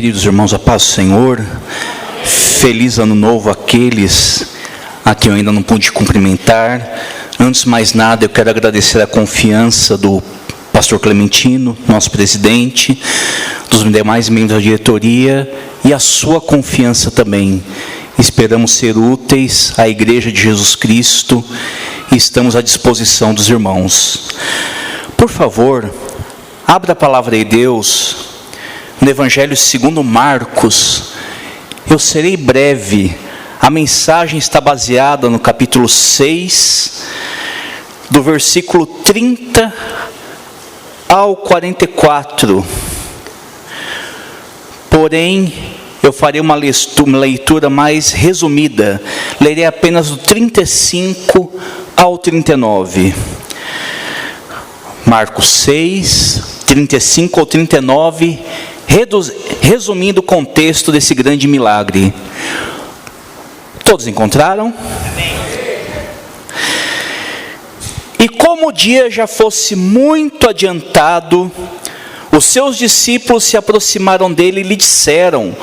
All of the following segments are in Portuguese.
Queridos irmãos, a paz do Senhor. Feliz ano novo àqueles a quem eu ainda não pude cumprimentar. Antes de mais nada, eu quero agradecer a confiança do pastor Clementino, nosso presidente, dos demais membros da diretoria e a sua confiança também. Esperamos ser úteis à Igreja de Jesus Cristo e estamos à disposição dos irmãos. Por favor, abra a palavra de Deus no Evangelho segundo Marcos. Eu serei breve. A mensagem está baseada no capítulo 6, do versículo 30 ao 44. Porém, eu farei uma leitura mais resumida. Lerei apenas do 35 ao 39. Marcos 6, 35 ao 39, resumindo o contexto desse grande milagre. Todos encontraram? Amém. E como o dia já fosse muito adiantado, os seus discípulos se aproximaram dele e lhe disseram: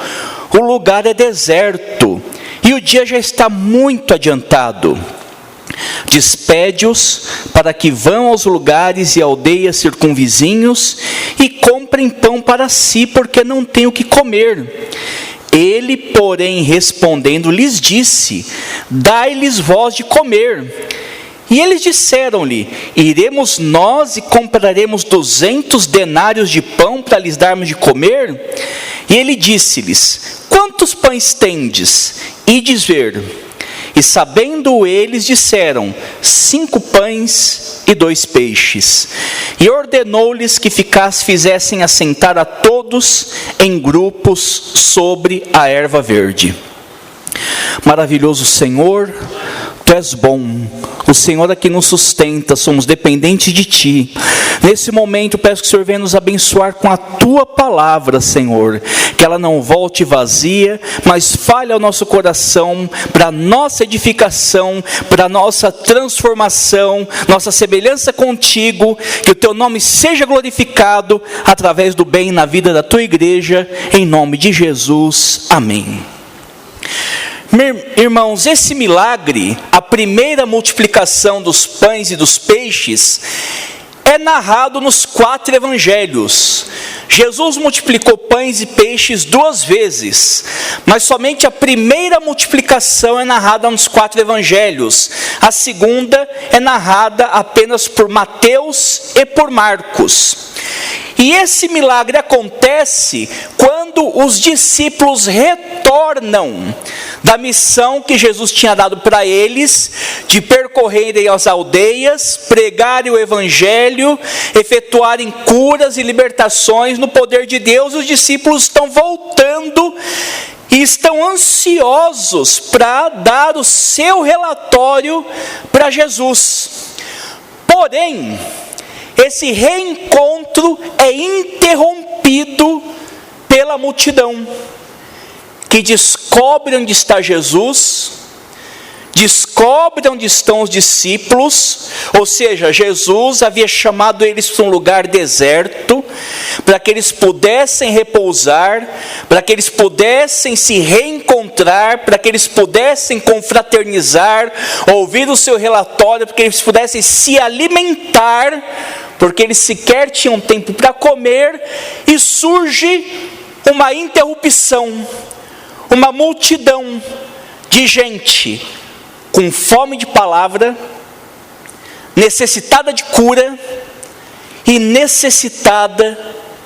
o lugar é deserto e o dia já está muito adiantado. Despede-os para que vão aos lugares e aldeias circunvizinhos e comprem pão para si, porque não têm o que comer. Ele, porém, respondendo, lhes disse: dai-lhes vós de comer. E eles disseram-lhe: iremos nós e compraremos 200 denários de pão para lhes darmos de comer? E ele disse-lhes: quantos pães tendes? Ides ver. E sabendo eles, disseram: 5 pães e 2 peixes. E ordenou-lhes que fizessem assentar a todos em grupos sobre a erva verde. Maravilhoso Senhor, Tu és bom, o Senhor aqui nos sustenta, somos dependentes de Ti. Nesse momento peço que o Senhor venha nos abençoar com a Tua palavra, Senhor, que ela não volte vazia, mas fale ao nosso coração, para a nossa edificação, para a nossa transformação, nossa semelhança contigo, que o Teu nome seja glorificado através do bem na vida da Tua igreja, em nome de Jesus, amém. Irmãos, esse milagre, a primeira multiplicação dos pães e dos peixes, é narrado nos 4 evangelhos. Jesus multiplicou pães e peixes 2 vezes, mas somente a primeira multiplicação é narrada nos 4 evangelhos. A segunda é narrada apenas por Mateus e por Marcos. E esse milagre acontece quando os discípulos retornam da missão que Jesus tinha dado para eles, de percorrerem as aldeias, pregarem o evangelho, efetuarem curas e libertações no poder de Deus. Os discípulos estão voltando e estão ansiosos para dar o seu relatório para Jesus. Porém, esse reencontro é interrompido pela multidão, que descobre onde está Jesus, descobre onde estão os discípulos. Ou seja, Jesus havia chamado eles para um lugar deserto, para que eles pudessem repousar, para que eles pudessem se reencontrar, para que eles pudessem confraternizar, ouvir o seu relatório, para que eles pudessem se alimentar, porque eles sequer tinham tempo para comer. E surge uma interrupção, uma multidão de gente com fome de palavra, necessitada de cura e necessitada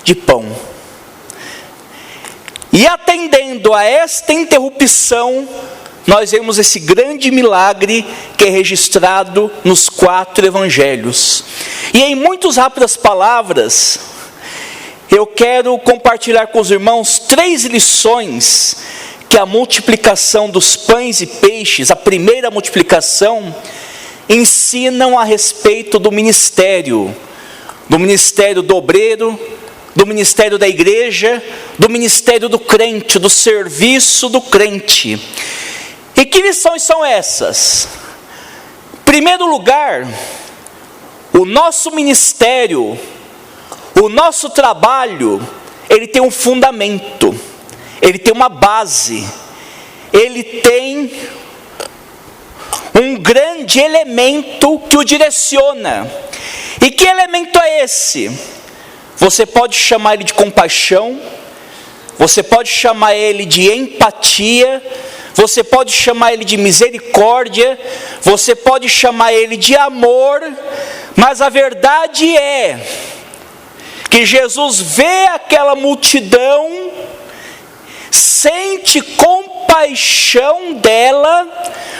de pão. E atendendo a esta interrupção, nós vemos esse grande milagre que é registrado nos 4 evangelhos. E em muitas rápidas palavras, eu quero compartilhar com os irmãos 3 lições que a multiplicação dos pães e peixes, a primeira multiplicação, ensinam a respeito do ministério do obreiro, do ministério da igreja, do ministério do crente, do serviço do crente. E que lições são essas? Em primeiro lugar, o nosso ministério, o nosso trabalho, ele tem um fundamento. ele tem uma base, ele tem um grande elemento que o direciona. E que elemento é esse? Você pode chamar ele de compaixão, você pode chamar ele de empatia, você pode chamar ele de misericórdia, você pode chamar ele de amor, mas a verdade é que Jesus vê aquela multidão, sente compaixão dela,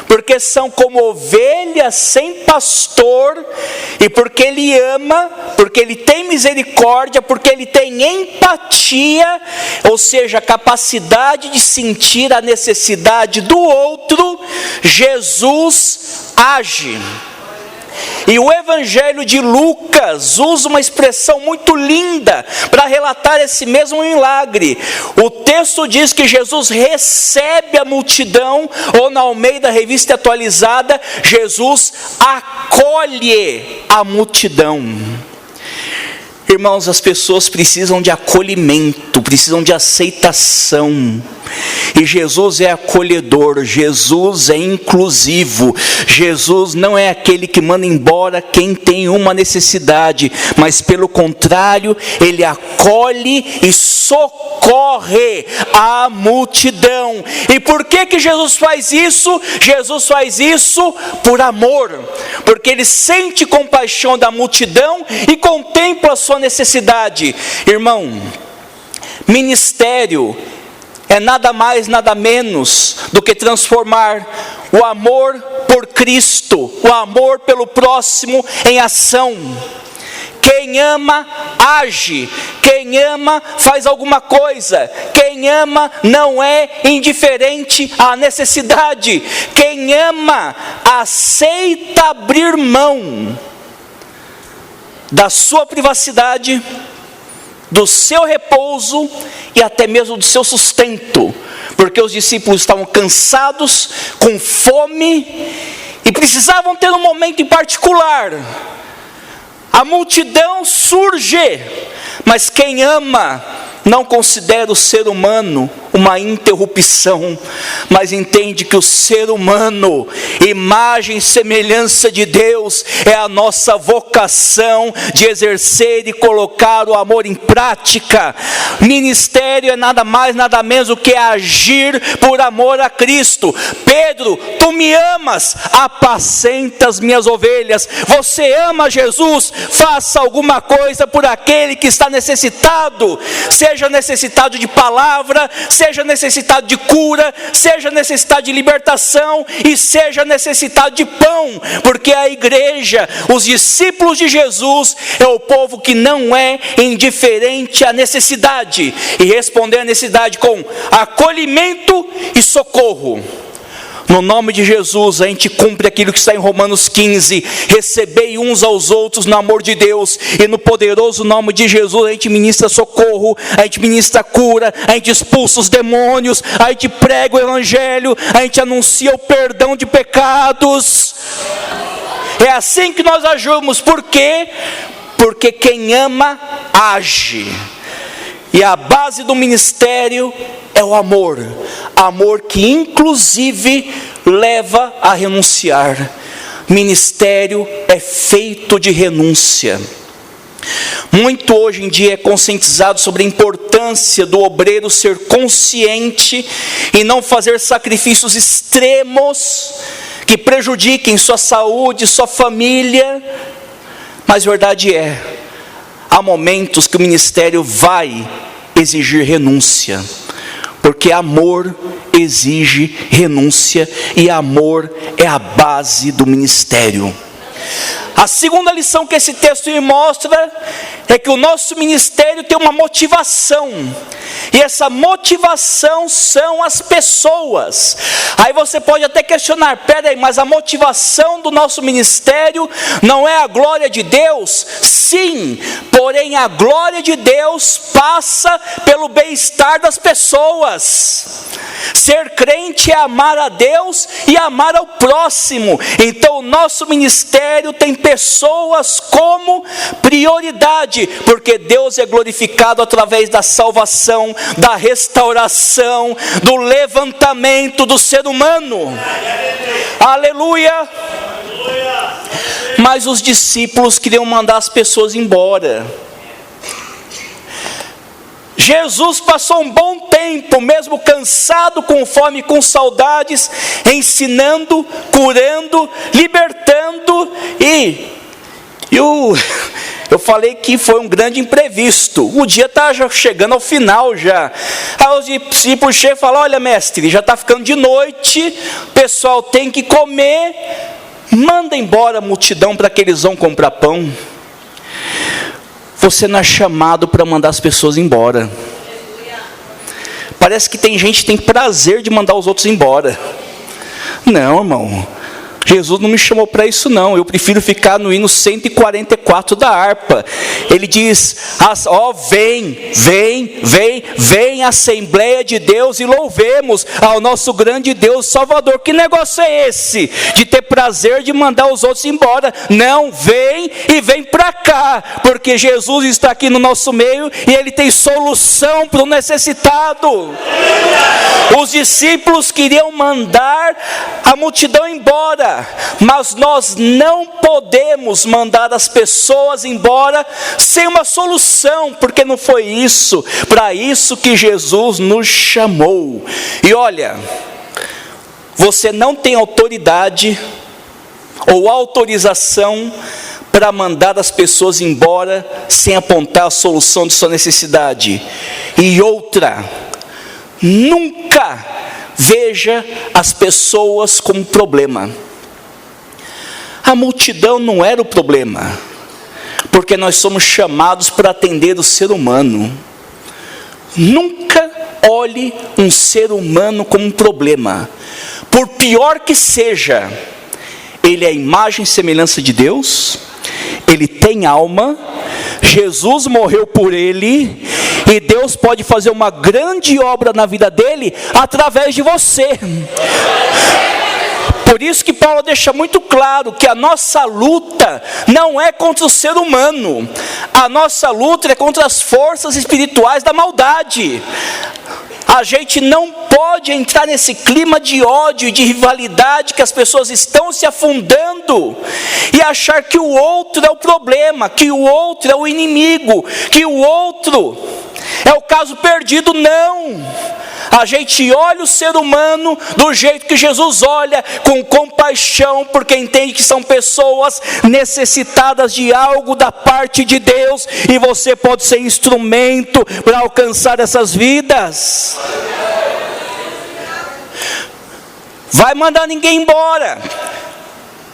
porque são como ovelhas sem pastor, e porque ele ama, porque ele tem misericórdia, porque ele tem empatia, ou seja, a capacidade de sentir a necessidade do outro, Jesus age. E o Evangelho de Lucas usa uma expressão muito linda para relatar esse mesmo milagre. O texto diz que Jesus recebe a multidão, ou na Almeida Revista Atualizada, Jesus acolhe a multidão. Irmãos, as pessoas precisam de acolhimento, precisam de aceitação. E Jesus é acolhedor, Jesus é inclusivo. Jesus não é aquele que manda embora quem tem uma necessidade, mas pelo contrário, ele acolhe e socorre a multidão. E por que Jesus faz isso? Jesus faz isso por amor, porque ele sente compaixão da multidão e contempla a sua necessidade. Irmão, ministério é nada mais, nada menos do que transformar o amor por Cristo, o amor pelo próximo em ação. Quem ama, age. Quem ama, faz alguma coisa. Quem ama, não é indiferente à necessidade. Quem ama, aceita abrir mão da sua privacidade, do seu repouso e até mesmo do seu sustento, porque os discípulos estavam cansados, com fome, e precisavam ter um momento em particular. A multidão surge, mas quem ama não considera o ser humano uma interrupção, mas entende que o ser humano, imagem e semelhança de Deus, é a nossa vocação de exercer e colocar o amor em prática. Ministério é nada mais, nada menos do que agir por amor a Cristo. Pedro, tu me amas, apacenta as minhas ovelhas. Você ama Jesus? Faça alguma coisa por aquele que está necessitado, seja necessitado de palavra, seja necessitado de cura, seja necessitado de libertação e seja necessitado de pão, porque a igreja, os discípulos de Jesus, é o povo que não é indiferente à necessidade, e responder à necessidade com acolhimento e socorro. No nome de Jesus, a gente cumpre aquilo que está em Romanos 15, recebei uns aos outros no amor de Deus, e no poderoso nome de Jesus a gente ministra socorro, a gente ministra cura, a gente expulsa os demônios, a gente prega o evangelho, a gente anuncia o perdão de pecados. É assim que nós agimos. Por quê? Porque quem ama, age. E a base do ministério é o amor. Amor que inclusive leva a renunciar. Ministério é feito de renúncia. Muito hoje em dia é conscientizado sobre a importância do obreiro ser consciente e não fazer sacrifícios extremos que prejudiquem sua saúde, sua família. Mas a verdade é, há momentos que o ministério vai exigir renúncia, porque amor exige renúncia, e amor é a base do ministério. A segunda lição que esse texto me mostra é que o nosso ministério tem uma motivação, e essa motivação são as pessoas. Aí você pode até questionar, peraí, mas a motivação do nosso ministério não é a glória de Deus? Sim, porém Porém, a glória de Deus passa pelo bem-estar das pessoas. Ser crente é amar a Deus e amar ao próximo. Então, o nosso ministério tem pessoas como prioridade, porque Deus é glorificado através da salvação, da restauração, do levantamento do ser humano. Aleluia! Mas os discípulos queriam mandar as pessoas embora. Jesus passou um bom tempo, mesmo cansado, com fome e com saudades, ensinando, curando, libertando. Eu falei que foi um grande imprevisto. O dia está já chegando ao final já. Aí os discípulos chegam e falam: olha, mestre, já está ficando de noite, o pessoal tem que comer, manda embora a multidão para que eles vão comprar pão. Você não é chamado para mandar as pessoas embora. Parece que tem gente que tem prazer de mandar os outros embora. Não, irmão, Jesus não me chamou para isso não. Eu prefiro ficar no hino 144 da harpa. Ele diz: vem Assembleia de Deus, e louvemos ao nosso grande Deus Salvador. Que negócio é esse de ter prazer de mandar os outros embora? Não, vem para cá, porque Jesus está aqui no nosso meio e Ele tem solução para o necessitado. Os discípulos queriam mandar a multidão embora, mas nós não podemos mandar as pessoas embora sem uma solução, porque não foi isso, para isso que Jesus nos chamou. E olha, você não tem autoridade ou autorização para mandar as pessoas embora sem apontar a solução de sua necessidade. E outra, nunca veja as pessoas como problema. A multidão não era o problema, porque nós somos chamados para atender o ser humano. Nunca olhe um ser humano como um problema, por pior que seja. Ele é a imagem e semelhança de Deus, ele tem alma, Jesus morreu por ele, e Deus pode fazer uma grande obra na vida dele através de você. Por isso que Paulo deixa muito claro que a nossa luta não é contra o ser humano, a nossa luta é contra as forças espirituais da maldade. A gente não pode entrar nesse clima de ódio e de rivalidade que as pessoas estão se afundando e achar que o outro é o problema, que o outro é o inimigo, que o outro é o caso perdido. Não! A gente olha o ser humano do jeito que Jesus olha, com compaixão, porque entende que são pessoas necessitadas de algo da parte de Deus, e você pode ser instrumento para alcançar essas vidas. Vai mandar ninguém embora.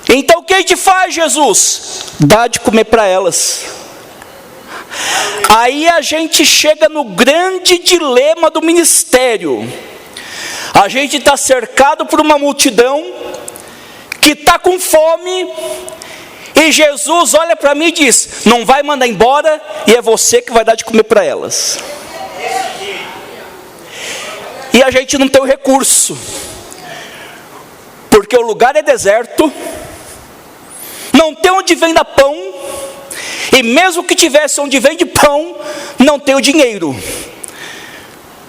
Então o que a gente faz, Jesus? Dá de comer para elas. Aí a gente chega no grande dilema do ministério. A gente está cercado por uma multidão que está com fome, e Jesus olha para mim e diz: não vai mandar embora, e é você que vai dar de comer para elas. E a gente não tem o recurso, porque o lugar é deserto, não tem onde venda pão, e mesmo que tivesse onde vende pão, não tem o dinheiro.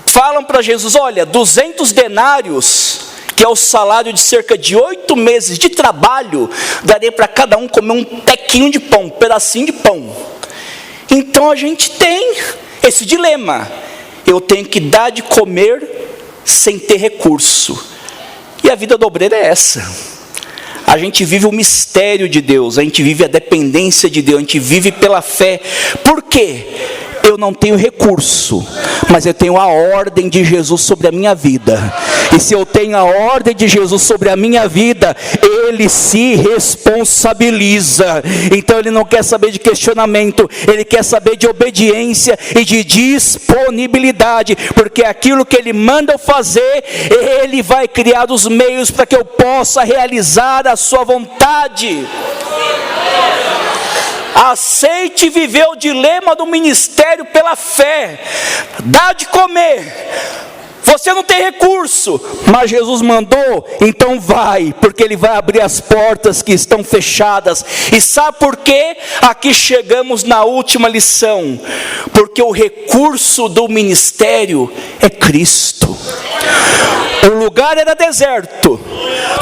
Falam para Jesus: olha, 200 denários, que é o salário de cerca de 8 meses de trabalho, daria para cada um comer um tequinho de pão, um pedacinho de pão. Então a gente tem esse dilema: eu tenho que dar de comer sem ter recurso. E a vida do obreiro é essa. A gente vive o mistério de Deus, a gente vive a dependência de Deus, a gente vive pela fé. Por quê? Eu não tenho recurso, mas eu tenho a ordem de Jesus sobre a minha vida. E se eu tenho a ordem de Jesus sobre a minha vida, Ele se responsabiliza. Então Ele não quer saber de questionamento, Ele quer saber de obediência e de disponibilidade, porque aquilo que Ele manda eu fazer, Ele vai criar os meios para que eu possa realizar a sua vontade. Aceite viver o dilema do ministério pela fé. Dá de comer. Você não tem recurso, mas Jesus mandou, então vai, porque Ele vai abrir as portas que estão fechadas. E sabe por quê? Aqui chegamos na última lição, porque o recurso do ministério é Cristo. O lugar era deserto,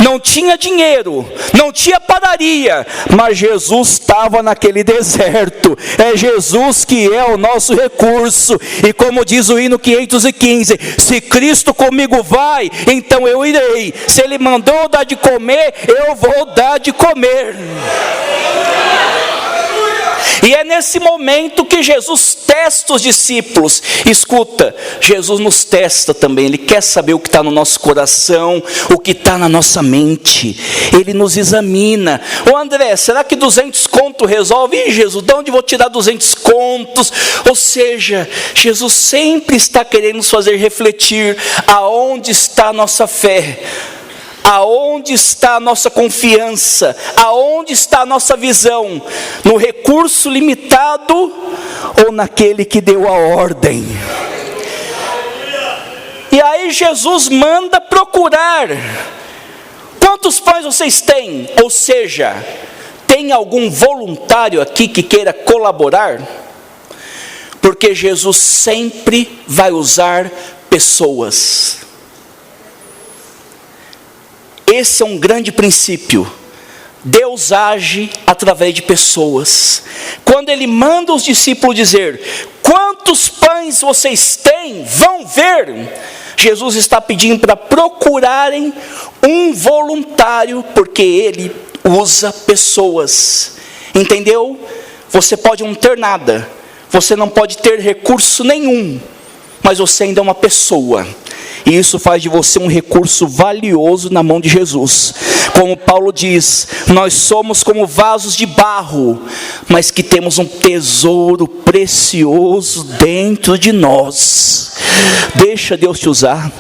não tinha dinheiro, não tinha padaria, mas Jesus estava naquele deserto. É Jesus que é o nosso recurso. E como diz o hino 515, se Cristo comigo vai, então eu irei. Se Ele mandou dar de comer, eu vou dar de comer. E é nesse momento que Jesus testa os discípulos. Escuta, Jesus nos testa também. Ele quer saber o que está no nosso coração, o que está na nossa mente. Ele nos examina. Ô André, será que 200 contos resolve? Ih, Jesus, de onde vou tirar 200 contos? Ou seja, Jesus sempre está querendo nos fazer refletir aonde está a nossa fé. Aonde está a nossa confiança? Aonde está a nossa visão? No recurso limitado ou naquele que deu a ordem? E aí Jesus manda procurar. Quantos pães vocês têm? Ou seja, tem algum voluntário aqui que queira colaborar? Porque Jesus sempre vai usar pessoas. Esse é um grande princípio. Deus age através de pessoas. Quando Ele manda os discípulos dizer: quantos pães vocês têm? Vão ver. Jesus está pedindo para procurarem um voluntário, porque Ele usa pessoas. Entendeu? Você pode não ter nada, você não pode ter recurso nenhum, mas você ainda é uma pessoa. E isso faz de você um recurso valioso na mão de Jesus. Como Paulo diz, nós somos como vasos de barro, mas que temos um tesouro precioso dentro de nós. Deixa Deus te usar.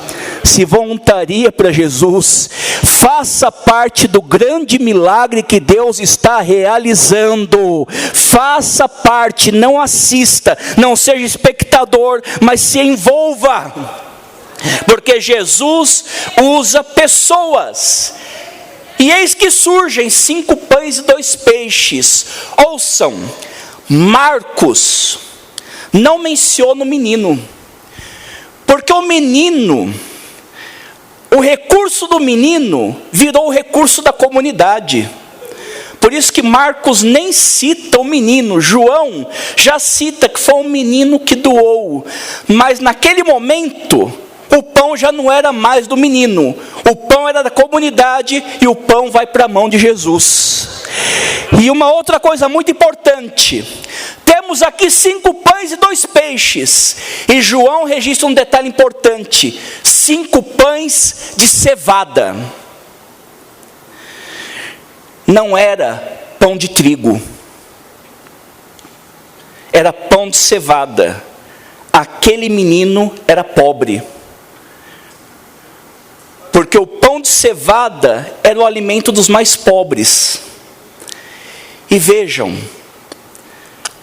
Se voluntaria para Jesus, faça parte do grande milagre que Deus está realizando. Faça parte, não assista, não seja espectador, mas se envolva. Porque Jesus usa pessoas. E eis que surgem 5 pães e 2 peixes. Ouçam, Marcos não menciona o menino. Porque o menino, o recurso do menino virou o recurso da comunidade. Por isso que Marcos nem cita o menino. João já cita que foi um menino que doou. Mas naquele momento, o pão já não era mais do menino. O pão era da comunidade e o pão vai para a mão de Jesus. E uma outra coisa muito importante. Temos aqui 5 pães e 2 peixes. E João registra um detalhe importante. 5 pães de cevada. Não era pão de trigo. Era pão de cevada. Aquele menino era pobre. Porque o pão de cevada era o alimento dos mais pobres. E vejam,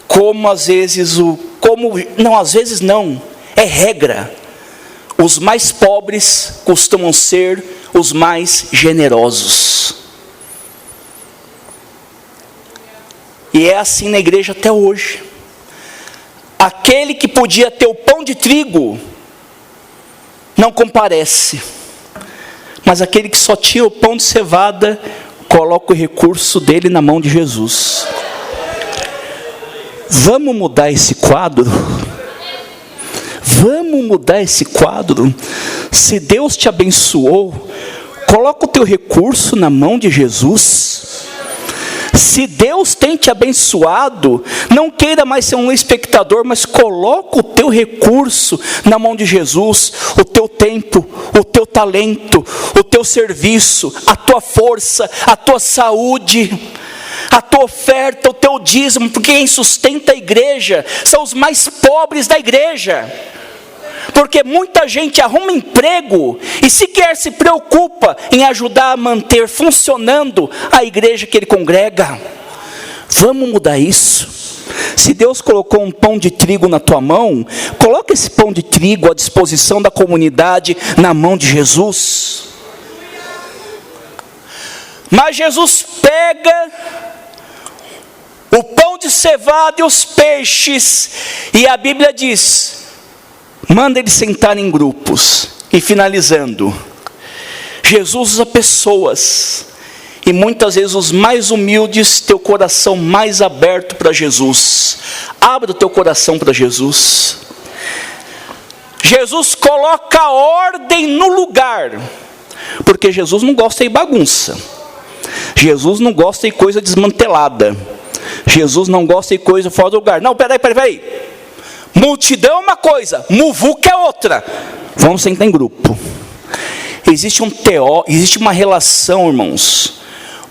como às vezes é regra. Os mais pobres costumam ser os mais generosos. E é assim na igreja até hoje. Aquele que podia ter o pão de trigo, não comparece. Mas aquele que só tinha o pão de cevada, coloca o recurso dele na mão de Jesus. Vamos mudar esse quadro? Vamos mudar esse quadro? Se Deus te abençoou, coloca o teu recurso na mão de Jesus. Se Deus tem te abençoado, não queira mais ser um espectador, mas coloca o teu recurso na mão de Jesus, o teu tempo, o teu talento, o teu serviço, a tua força, a tua saúde, a tua oferta, o teu dízimo, porque quem sustenta a igreja são os mais pobres da igreja. Porque muita gente arruma emprego e sequer se preocupa em ajudar a manter funcionando a igreja que ele congrega. Vamos mudar isso. Se Deus colocou um pão de trigo na tua mão, coloca esse pão de trigo à disposição da comunidade, na mão de Jesus. Mas Jesus pega o pão de cevada e os peixes, e a Bíblia diz, manda eles sentar em grupos. E finalizando, Jesus usa pessoas, e muitas vezes os mais humildes, teu coração mais aberto para Jesus. Abra o teu coração para Jesus. Jesus coloca ordem no lugar, porque Jesus não gosta de bagunça. Jesus não gosta de coisa desmantelada. Jesus não gosta de coisa fora do lugar. Não, peraí. Multidão é uma coisa, muvuca é outra. Vamos sentar em grupo. Existe uma relação, irmãos,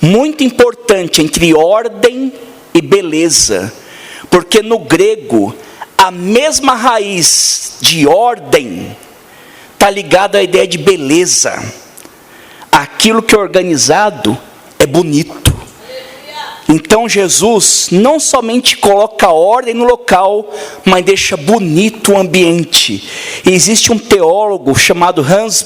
muito importante entre ordem e beleza. Porque no grego, a mesma raiz de ordem está ligada à ideia de beleza. Aquilo que é organizado é bonito. Então Jesus não somente coloca ordem no local, mas deixa bonito o ambiente. E existe um teólogo chamado Hans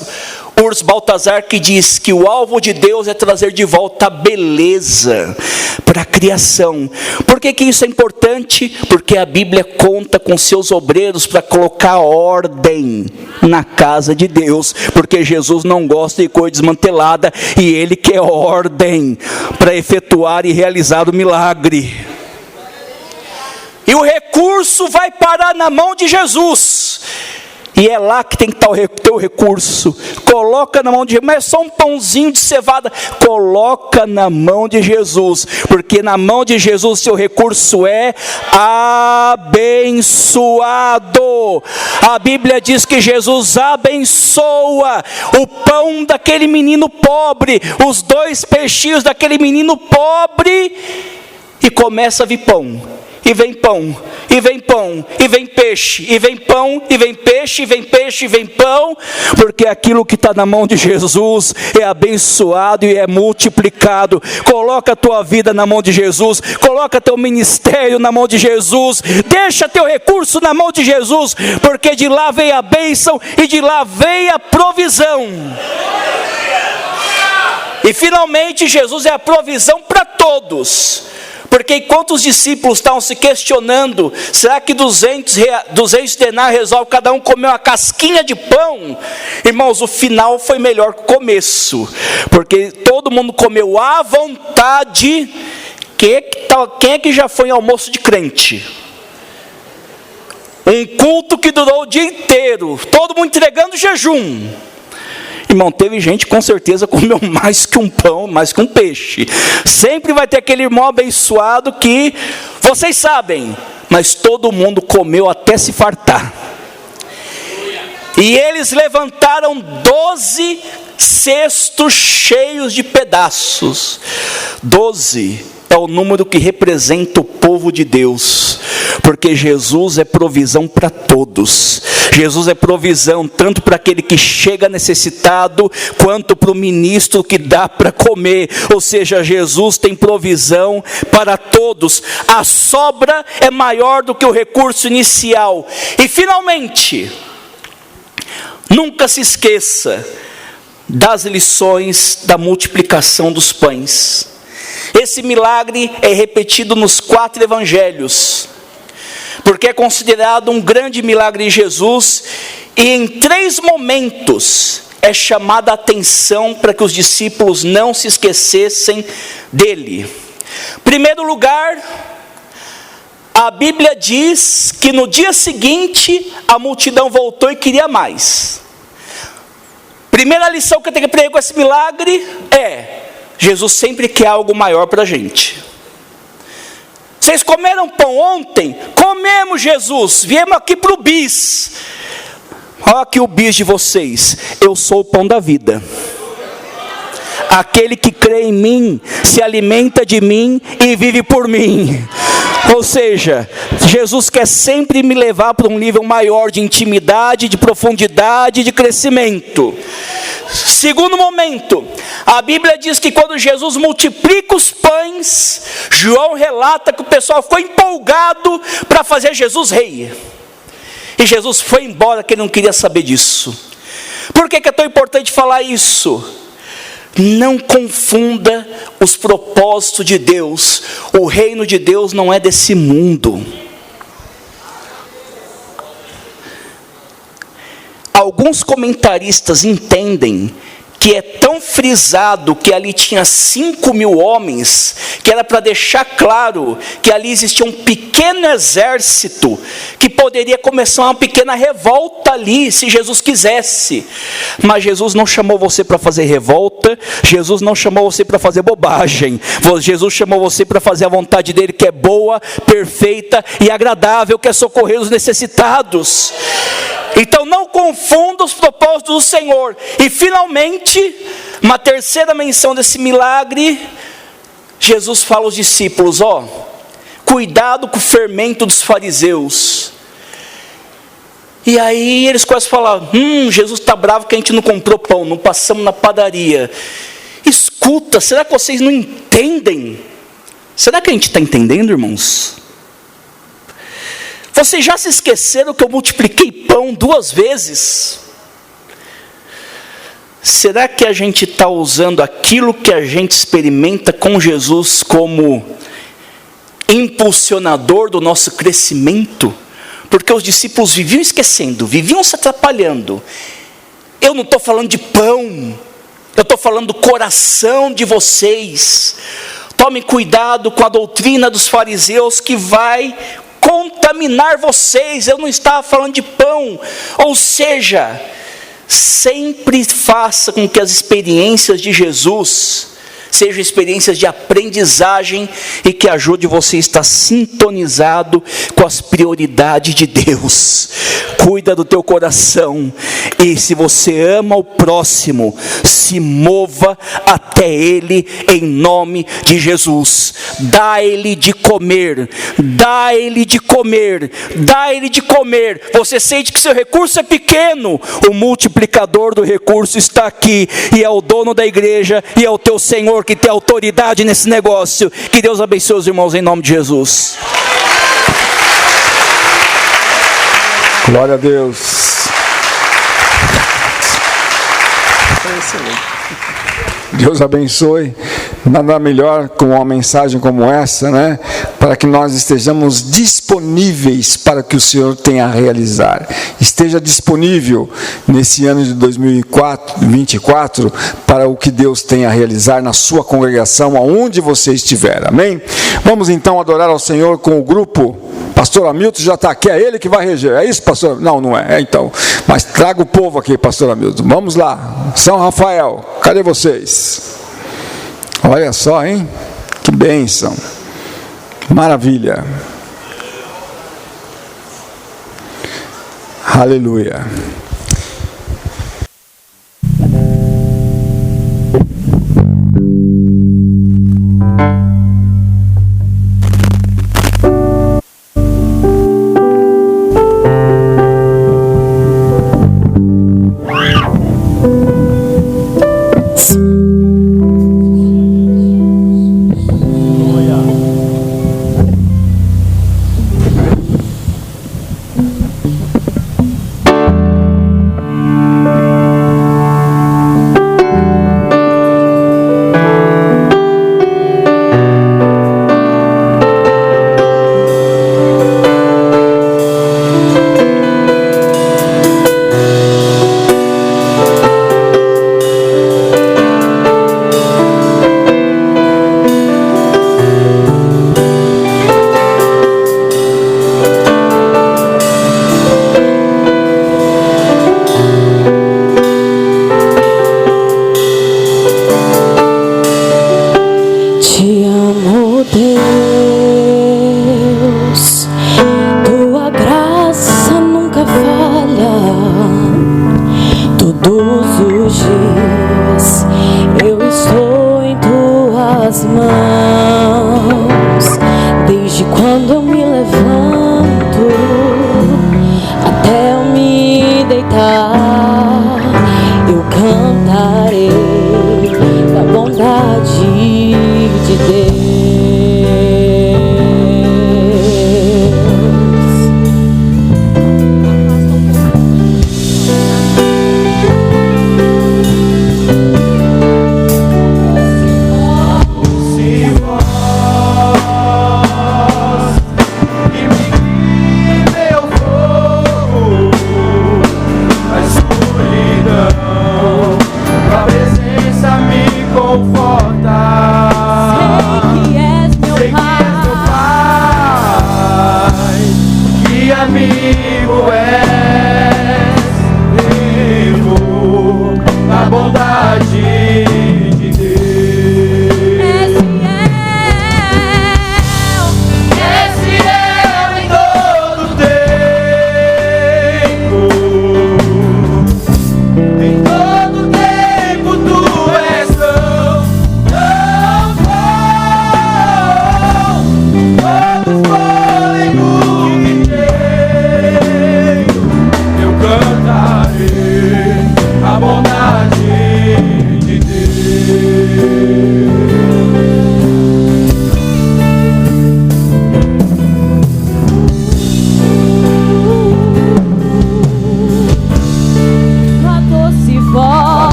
Urs Balthasar que diz que o alvo de Deus é trazer de volta a beleza para a criação. Por que isso é importante? Porque a Bíblia conta com seus obreiros para colocar ordem na casa de Deus, porque Jesus não gosta de coisa desmantelada, e Ele quer ordem para efetuar e realizar o milagre. E o recurso vai parar na mão de Jesus. E é lá que tem que estar o teu recurso. Coloca na mão de Jesus. Mas é só um pãozinho de cevada. Coloca na mão de Jesus. Porque na mão de Jesus seu recurso é abençoado. A Bíblia diz que Jesus abençoa o pão daquele menino pobre, os 2 peixinhos daquele menino pobre, e começa a vir pão. E vem pão, e vem pão, e vem peixe, e vem pão, e vem peixe, e vem peixe, e vem pão, porque aquilo que está na mão de Jesus é abençoado e é multiplicado. Coloca a tua vida na mão de Jesus, coloca teu ministério na mão de Jesus, deixa teu recurso na mão de Jesus, porque de lá vem a bênção e de lá vem a provisão. E finalmente Jesus é a provisão para todos. Porque enquanto os discípulos estavam se questionando, será que 200 denários resolve cada um comer uma casquinha de pão? Irmãos, o final foi melhor que o começo, porque todo mundo comeu à vontade. Quem é que já foi em almoço de crente? Um culto que durou o dia inteiro, todo mundo entregando jejum. Irmão, teve gente com certeza comeu mais que um pão, mais que um peixe. Sempre vai ter aquele irmão abençoado que, vocês sabem, mas todo mundo comeu até se fartar. E eles levantaram 12 cestos cheios de pedaços. 12 é o número que representa o povo de Deus, porque Jesus é provisão para todos. Jesus é provisão tanto para aquele que chega necessitado, quanto para o ministro que dá para comer. Ou seja, Jesus tem provisão para todos. A sobra é maior do que o recurso inicial. E finalmente, nunca se esqueça das lições da multiplicação dos pães. Esse milagre é repetido nos 4 evangelhos, porque é considerado um grande milagre de Jesus, e em 3 momentos é chamada a atenção para que os discípulos não se esquecessem dele. Em primeiro lugar, a Bíblia diz que no dia seguinte a multidão voltou e queria mais. Primeira lição que eu tenho que aprender com esse milagre é: Jesus sempre quer algo maior para a gente. Vocês comeram pão ontem? Comemos, Jesus. Viemos aqui para o bis. Olha aqui o bis de vocês. Eu sou o pão da vida. Aquele que crê em mim, se alimenta de mim e vive por mim. Ou seja, Jesus quer sempre me levar para um nível maior de intimidade, de profundidade, de crescimento. Segundo momento, a Bíblia diz que quando Jesus multiplica os pães, João relata que o pessoal ficou empolgado para fazer Jesus rei. E Jesus foi embora, que ele não queria saber disso. Por que é tão importante falar isso? Não confunda os propósitos de Deus. O reino de Deus não é desse mundo. Alguns comentaristas entendem que é tão frisado que ali tinha 5.000 homens, que era para deixar claro que ali existia um pequeno exército, que poderia começar uma pequena revolta ali, se Jesus quisesse. Mas Jesus não chamou você para fazer revolta, Jesus não chamou você para fazer bobagem, Jesus chamou você para fazer a vontade dele, que é boa, perfeita e agradável, que é socorrer os necessitados. Então não confunda os propósitos do Senhor. E finalmente, uma terceira menção desse milagre, Jesus fala aos discípulos, cuidado com o fermento dos fariseus. E aí eles começam a falar, Jesus está bravo que a gente não comprou pão, não passamos na padaria. Escuta, será que vocês não entendem? Será que a gente está entendendo, irmãos? Vocês já se esqueceram que eu multipliquei pão 2 vezes? Será que a gente está usando aquilo que a gente experimenta com Jesus como impulsionador do nosso crescimento? Porque os discípulos viviam esquecendo, viviam se atrapalhando. Eu não estou falando de pão, eu estou falando do coração de vocês. Tomem cuidado com a doutrina dos fariseus que vai contaminar vocês. Eu não estava falando de pão. Ou seja, sempre faça com que as experiências de Jesus sejam experiências de aprendizagem e que ajude você a estar sintonizado com as prioridades de Deus. Cuida do teu coração, e se você ama o próximo, se mova até ele em nome de Jesus. Dá ele de comer, dá ele de comer, dá ele de comer. Você sente que seu recurso é pequeno, o multiplicador do recurso está aqui, e é o dono da igreja, e é o teu Senhor que tem autoridade nesse negócio. Que Deus abençoe os irmãos em nome de Jesus. Glória a Deus. Deus abençoe. Nada melhor com uma mensagem como essa, né? Para que nós estejamos disponíveis para o que o Senhor tem a realizar. Esteja disponível nesse ano de 2024 para o que Deus tem a realizar na sua congregação, aonde você estiver. Amém? Vamos então adorar ao Senhor com o grupo. Pastor Hamilton já está aqui, é ele que vai reger. É isso, pastor? Não, não é. Então, mas traga o povo aqui, pastor Hamilton. Vamos lá. São Rafael, cadê vocês? Olha só, hein? Que bênção. Maravilha. Aleluia. Quando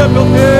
Aleluia, meu Deus.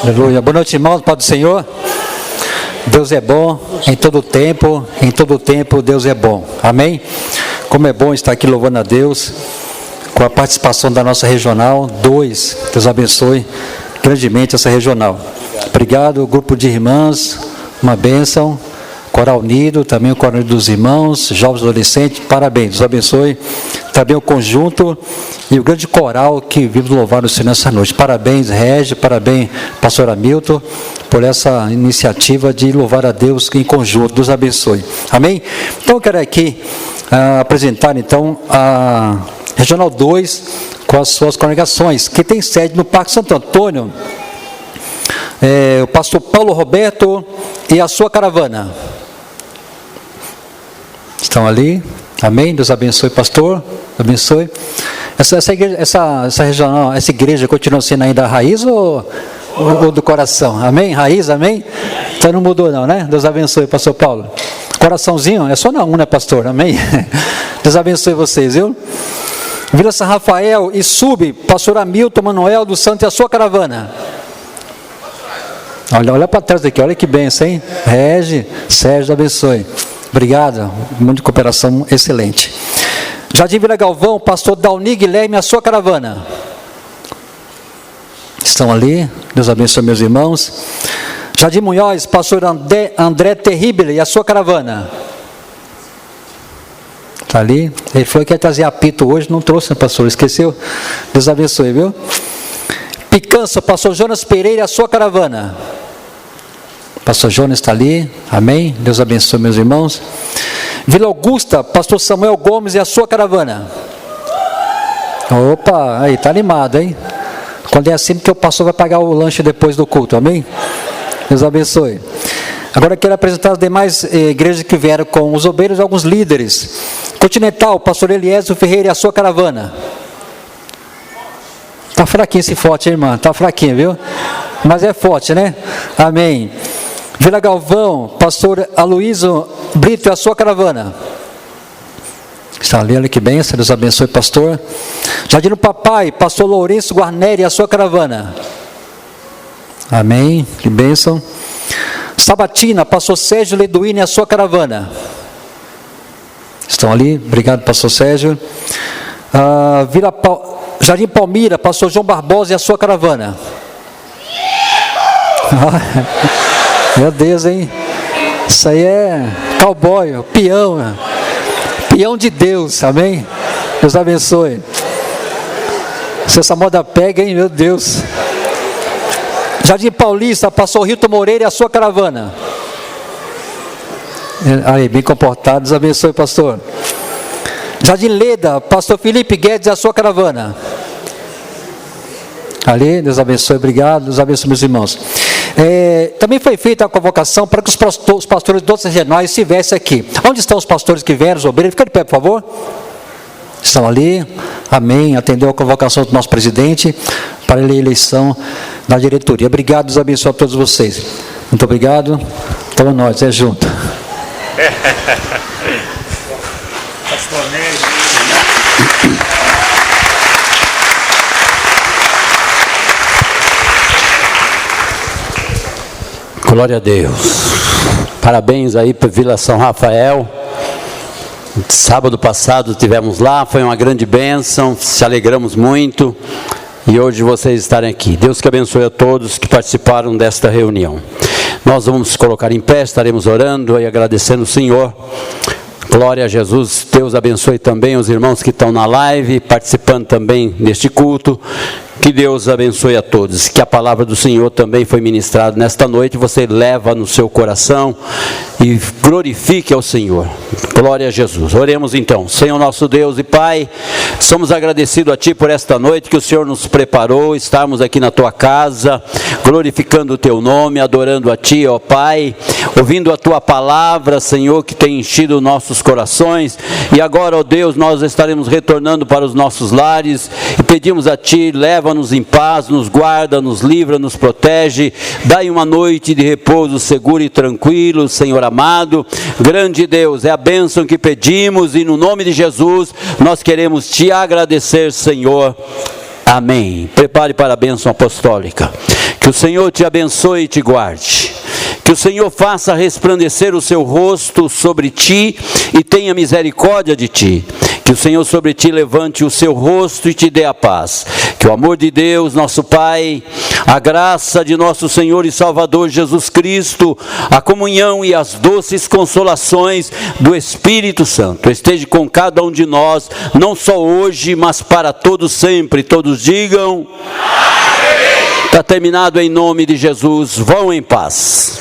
Aleluia. Boa noite, irmãos, paz do Senhor. Deus é bom em todo tempo Deus é bom. Amém? Como é bom estar aqui louvando a Deus, com a participação da nossa regional 2. Deus abençoe grandemente essa regional. Obrigado, grupo de irmãs, uma bênção. Coral Unido, também o Coral Unido dos Irmãos, jovens adolescentes, parabéns, Deus abençoe. Também o conjunto e o grande coral que vimos louvar o Senhor nessa noite. Parabéns, Regi, parabéns, pastor Hamilton, por essa iniciativa de louvar a Deus em conjunto. Deus abençoe. Amém? Então eu quero aqui apresentar então a Regional 2 com as suas congregações, que tem sede no Parque Santo Antônio. O pastor Paulo Roberto e a sua caravana. Estão ali, amém? Deus abençoe, pastor, abençoe. Essa igreja continua sendo ainda a raiz ou do coração? Amém? Raiz, amém? Então não mudou não, né? Deus abençoe, pastor Paulo. Coraçãozinho, é só na um, né, pastor? Amém? Deus abençoe vocês, viu? Vila São Rafael e Sub, pastor Hamilton Manuel do Santo e a sua caravana. Olha para trás daqui, olha que bênção, hein? Regi, Sérgio, abençoe. Obrigado, muita cooperação excelente. Jardim Vila Galvão, pastor Dauni Guilherme, a sua caravana. Estão ali, Deus abençoe meus irmãos. Jardim Munhoz, pastor André Terrible e a sua caravana. Está ali, ele falou que ia trazer apito hoje, não trouxe, né, pastor? Esqueceu? Deus abençoe, viu? Picança, pastor Jonas Pereira e a sua caravana. Pastor Jonas está ali, amém? Deus abençoe meus irmãos. Vila Augusta, pastor Samuel Gomes e a sua caravana. Opa, aí, está animado, hein? Quando é assim, porque o pastor vai pagar o lanche depois do culto, amém? Deus abençoe. Agora quero apresentar as demais igrejas que vieram com os obreiros e alguns líderes. Continental, pastor Eliezer Ferreira e a sua caravana. Está fraquinho esse forte, hein, irmã? Está fraquinho, viu? Mas é forte, né? Amém. Vila Galvão, pastor Aloysio Brito e a sua caravana. Está ali, olha que bênção, Deus abençoe, pastor. Jardim do Papai, pastor Lourenço Guarneri e a sua caravana. Amém. Que bênção. Sabatina, pastor Sérgio Leduíno e a sua caravana. Estão ali, obrigado, pastor Sérgio. Jardim Palmira, pastor João Barbosa e a sua caravana. Meu Deus, hein? Isso aí é cowboy, peão. Peão de Deus, amém? Deus abençoe. Se essa moda pega, hein? Meu Deus. Jardim Paulista, pastor Hilton Moreira e a sua caravana. Aí, bem comportado, Deus abençoe, pastor. Jardim Leda, pastor Felipe Guedes e a sua caravana. Ali, Deus abençoe, obrigado, Deus abençoe, meus irmãos. Também foi feita a convocação para que os pastores de outras regionais estivessem aqui. Onde estão os pastores que vieram, os obreiros? Fica de pé, por favor. Estão ali, amém, atendeu a convocação do nosso presidente para a eleição da diretoria. Obrigado, Deus abençoe a todos vocês. Muito obrigado. Então nós, junto. Pastor Ney. Glória a Deus. Parabéns aí para Vila São Rafael. Sábado passado tivemos lá, foi uma grande bênção, se alegramos muito. E hoje vocês estarem aqui. Deus que abençoe a todos que participaram desta reunião. Nós vamos colocar em pé, estaremos orando e agradecendo o Senhor. Glória a Jesus. Deus abençoe também os irmãos que estão na live, participando também deste culto. Que Deus abençoe a todos. Que a palavra do Senhor também foi ministrada nesta noite. Você leva no seu coração e glorifique ao Senhor. Glória a Jesus. Oremos então. Senhor nosso Deus e Pai, somos agradecidos a Ti por esta noite que o Senhor nos preparou. Estamos aqui na Tua casa, glorificando o Teu nome, adorando a Ti, ó Pai, ouvindo a Tua palavra, Senhor, que tem enchido nossos corações. E agora, ó Deus, nós estaremos retornando para os nossos lares e pedimos a Ti, leva-nos em paz, nos guarda, nos livra, nos protege. Dai uma noite de repouso seguro e tranquilo, Senhor amado. Grande Deus, é a bênção que pedimos e no nome de Jesus nós queremos Te agradecer, Senhor. Amém. Prepare para a bênção apostólica. Que o Senhor te abençoe e te guarde. Que o Senhor faça resplandecer o seu rosto sobre ti e tenha misericórdia de ti. Que o Senhor sobre ti levante o seu rosto e te dê a paz. Que o amor de Deus, nosso Pai, a graça de nosso Senhor e Salvador Jesus Cristo, a comunhão e as doces consolações do Espírito Santo esteja com cada um de nós, não só hoje, mas para todos sempre. Todos digam: está terminado em nome de Jesus. Vão em paz.